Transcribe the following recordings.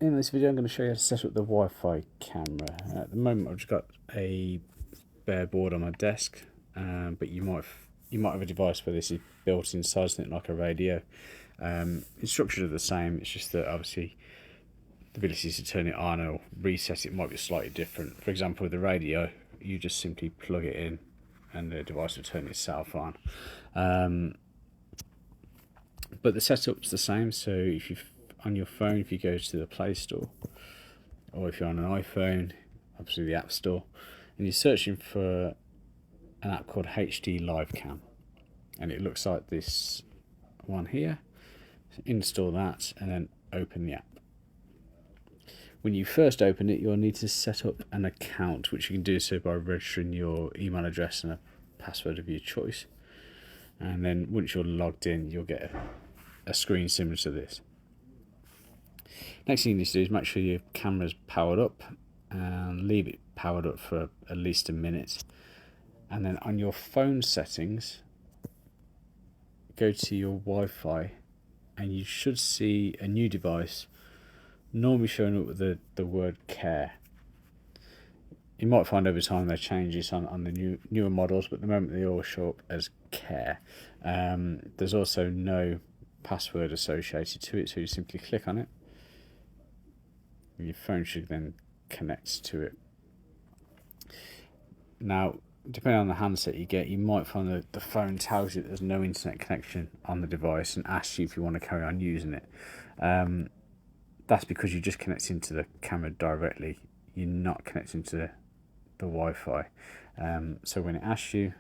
In this video I'm going to show you how to set up the Wi-Fi camera. At the moment I've just got a bare board on my desk, but you might have a device where this is built inside, something like a radio. Instructions are the same, it's just that obviously the ability to turn it on or reset it might be slightly different. For example, with the radio, you just simply plug it in and the device will turn itself on. But the setup's the same, so if you on your phone, if you go to the Play Store, or if you're on an iPhone, obviously the App Store, and you're searching for an app called HD Live Cam, and it looks like this one here. So install that and then open the app. When you first open it, you'll need to set up an account, which you can do so by registering your email address and a password of your choice. And then once you're logged in, you'll get a screen similar to this. Next thing you need to do is make sure your camera's powered up and leave it powered up for at least a minute. And then on your phone settings, go to your Wi-Fi and you should see a new device normally showing up with the word care. You might find over time they change this on the newer models, but at the moment they all show up as care. There's also no password associated to it, so you simply click on it. Your phone should then connect to it. Now, depending on the handset you get, you might find that the phone tells you that there's no internet connection on the device and asks you if you want to carry on using it. That's because you just connect into the camera directly. You're not connecting to the Wi-Fi. So when it asks you,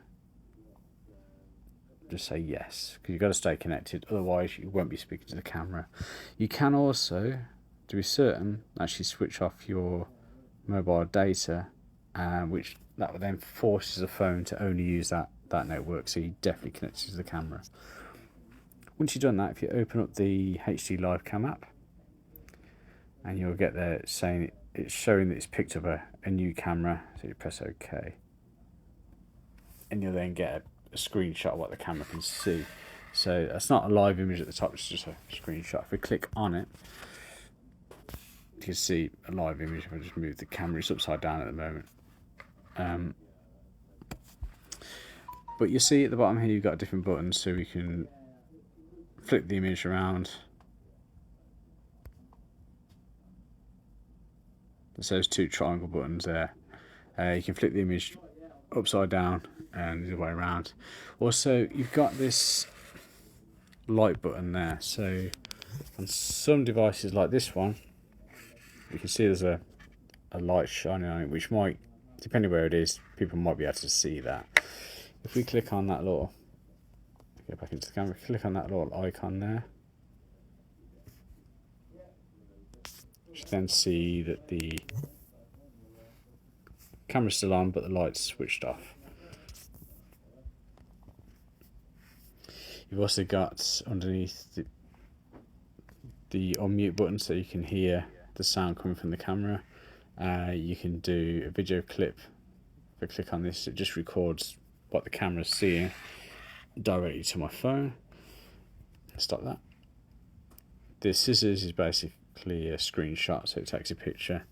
just say yes, because you've got to stay connected, otherwise you won't be speaking to the camera. You can also, to be certain, actually switch off your mobile data, which that then forces the phone to only use that network, so you definitely connect to the camera. Once you've done that, if you open up the HD Live Cam app, and you'll get there saying it's showing that it's picked up a new camera, so you press OK, and you'll then get a screenshot of what the camera can see. So that's not a live image at the top, it's just a screenshot. If we click on it, you can see a live image. If I just move the camera, it's upside down at the moment. But you see at the bottom here you've got different buttons, so we can flip the image around. So there's two triangle buttons there. You can flip the image upside down and the other way around. Also, you've got this light button there. So on some devices like this one, you can see there's a light shining on it, which might, depending where it is, people might be able to see that. If we click on that little, go back into the camera, click on that little icon there, you should then see that the camera's still on but the light's switched off. You've also got underneath the unmute button, so you can hear the sound coming from the camera. You can do a video clip. If I click on this, it just records what the camera's seeing directly to my phone. Stop that. The scissors is basically a screenshot, so it takes a picture.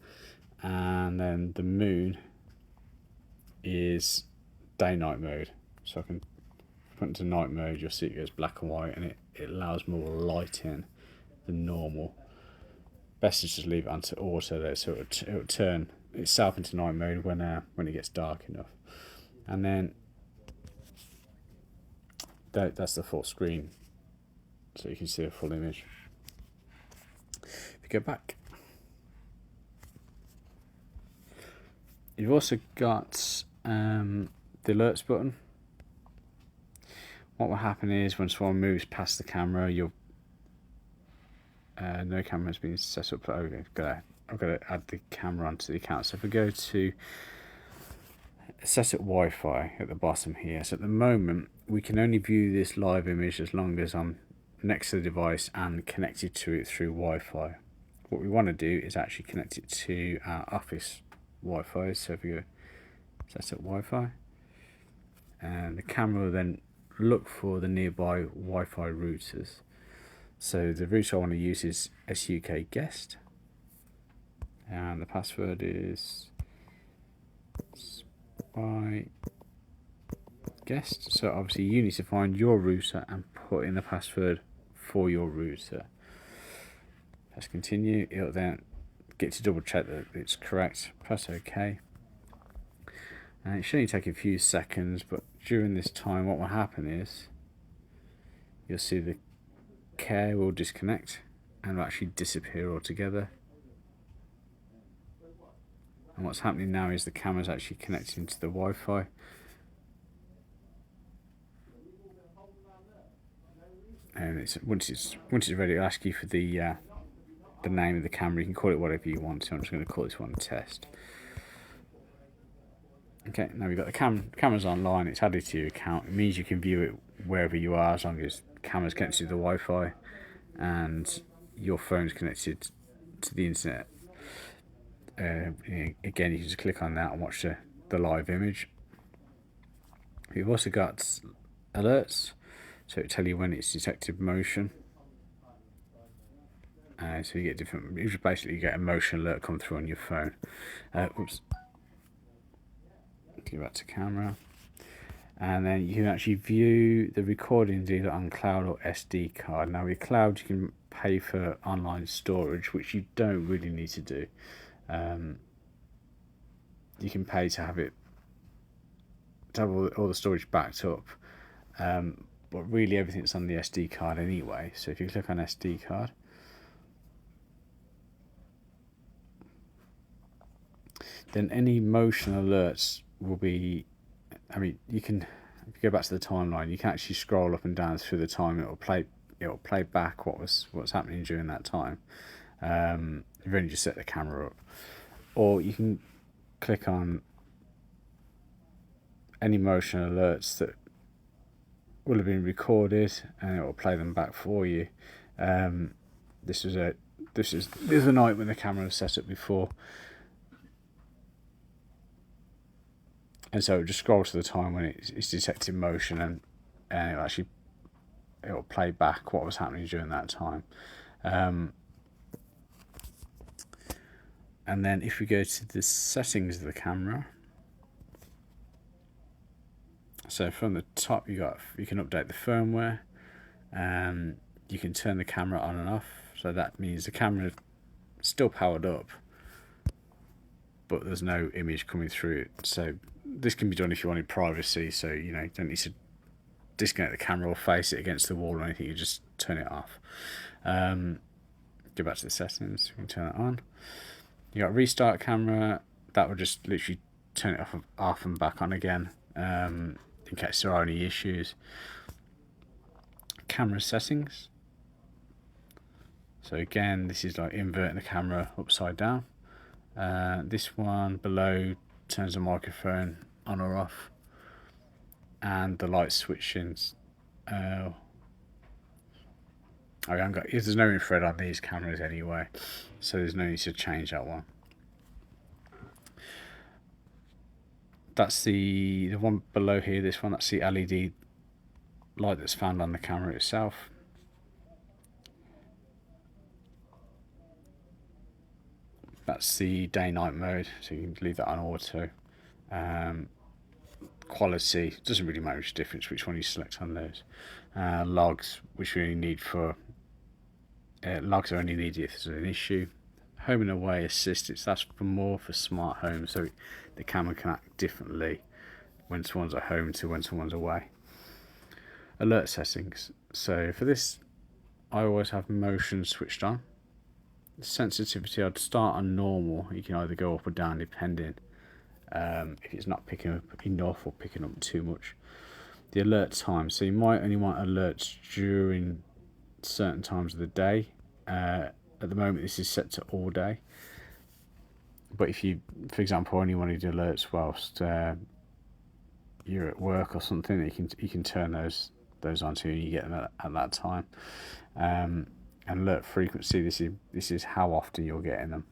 And then the moon is day-night mode. So I can put into night mode, you'll see it goes black and white, and it allows more light in than normal. Best is just leave it onto auto there, so it'll turn itself into night mode when it gets dark enough. And then that's the full screen, so you can see a full image. If you go back, you've also got the alerts button. What will happen is when someone moves past the camera, you'll no camera has been set up. I've got to add the camera onto the account. So if we go to set up Wi-Fi at the bottom here, so at the moment we can only view this live image as long as I'm next to the device and connected to it through Wi-Fi. What we want to do is actually connect it to our office Wi-Fi. So if you set up Wi-Fi, and the camera will then look for the nearby Wi-Fi routers. So the router I want to use is SUK Guest. and the password is spy guest. So obviously you need to find your router and put in the password for your router. Press continue. It'll then get to double check that it's correct. Press OK. And it should only take a few seconds, but during this time what will happen is you'll see the care will disconnect and will actually disappear altogether. And what's happening now is the camera's actually connecting to the Wi-Fi. And once it's ready, it'll ask you for the name of the camera. You can call it whatever you want. So I'm just going to call this one test. Okay, now we've got the camera's online. It's added to your account. It means you can view it wherever you are, as long as the camera's connected to the Wi-Fi and your phone's connected to the internet. Again, you can just click on that and watch the live image. We've also got alerts, so it'll tell you when it's detected motion. So you get different. You just basically get a motion alert come through on your phone. Oops. Go back to camera, and then you can actually view the recordings either on cloud or SD card. Now with cloud, you can pay for online storage, which you don't really need to do. You can pay to have all the storage backed up, but really everything's on the SD card anyway. So if you click on SD card, then any motion alerts will be, I mean, you can, if you go back to the timeline, you can actually scroll up and down through the time. It'll play back what's happening during that time. You've only just set the camera up, or you can click on any motion alerts that will have been recorded, and it will play them back for you. This is the night when the camera was set up before. And so it just scrolls to the time when it's detecting motion, and it'll play back what was happening during that time. And then if we go to the settings of the camera, so from the top you can update the firmware, you can turn the camera on and off. So that means the camera is still powered up, but there's no image coming through it. So this can be done if you wanted privacy, so you don't need to disconnect the camera or face it against the wall or anything. You just turn it off. Go back to the settings, we can turn it on. You got restart camera, that will just literally turn it off and back on again, in case there are any issues. Camera settings, so again this is like inverting the camera upside down. This one below turns the microphone on or off, and the light switchings. There's no infrared on these cameras anyway, so there's no need to change that one. That's the one below here. This one, that's the LED light that's found on the camera itself. That's the day-night mode, so you can leave that on auto. Quality doesn't really make much difference which one you select on those. Logs, which we only need for logs are only needed if there's an issue. Home and away assist, that's more for smart home, so the camera can act differently when someone's at home to when someone's away. Alert settings, so for this I always have motion switched on. Sensitivity, I'd start on normal. You can either go up or down depending if it's not picking up enough or picking up too much. The alert time, so you might only want alerts during certain times of the day. At the moment this is set to all day, but if you, for example, only want to do alerts whilst you're at work or something, you can turn those on too, and you get them at that time. And alert frequency, this is how often you're getting them.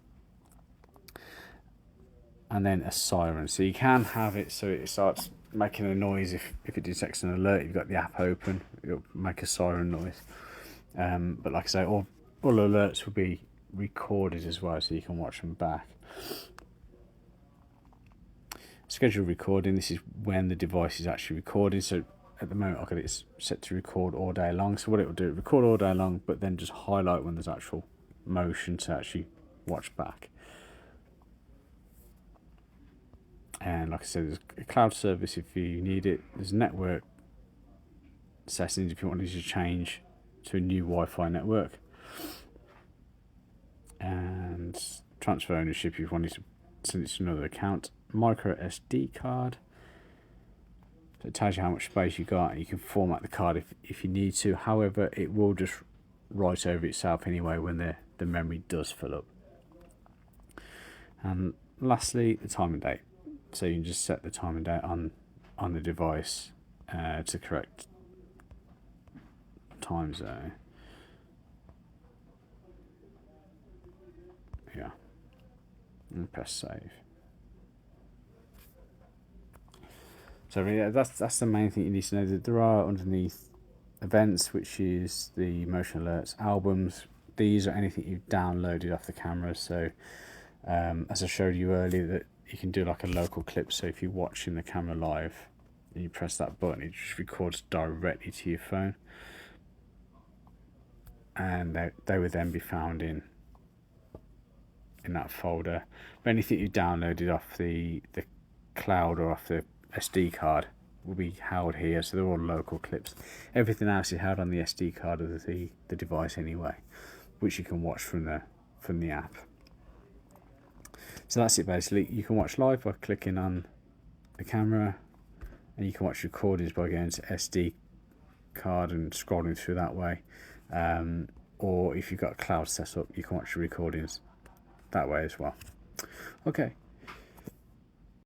And then a siren, so you can have it so it starts making a noise if it detects an alert. You've got the app open, it'll make a siren noise. But like I say, all alerts will be recorded as well, so you can watch them back. Schedule recording, this is when the device is actually recording. So at the moment I've got it set to record all day long. So what it will do, record all day long, but then just highlight when there's actual motion to actually watch back. And like I said, there's a cloud service if you need it. There's network settings if you wanted to change to a new Wi-Fi network, and transfer ownership if you wanted to send it to another account. Micro SD card, so it tells you how much space you got, and you can format the card if you need to. However, it will just write over itself anyway when the memory does fill up. And lastly, the time and date. So you can just set the time and date on the device to correct time zone. Yeah, and press save. So yeah, that's the main thing you need to know. That there are underneath events, which is the motion alerts, albums. These are anything you've downloaded off the camera. So as I showed you earlier, that you can do like a local clip. So if you're watching the camera live and you press that button, it just records directly to your phone, and they would then be found in that folder. But anything you downloaded off the cloud or off the SD card will be held here, so they're all local clips. Everything else is held on the SD card of the device anyway, which you can watch from the app. So that's it basically. You can watch live by clicking on the camera, and you can watch recordings by going to SD card and scrolling through that way. Or if you've got a cloud set up, you can watch the recordings that way as well. Okay,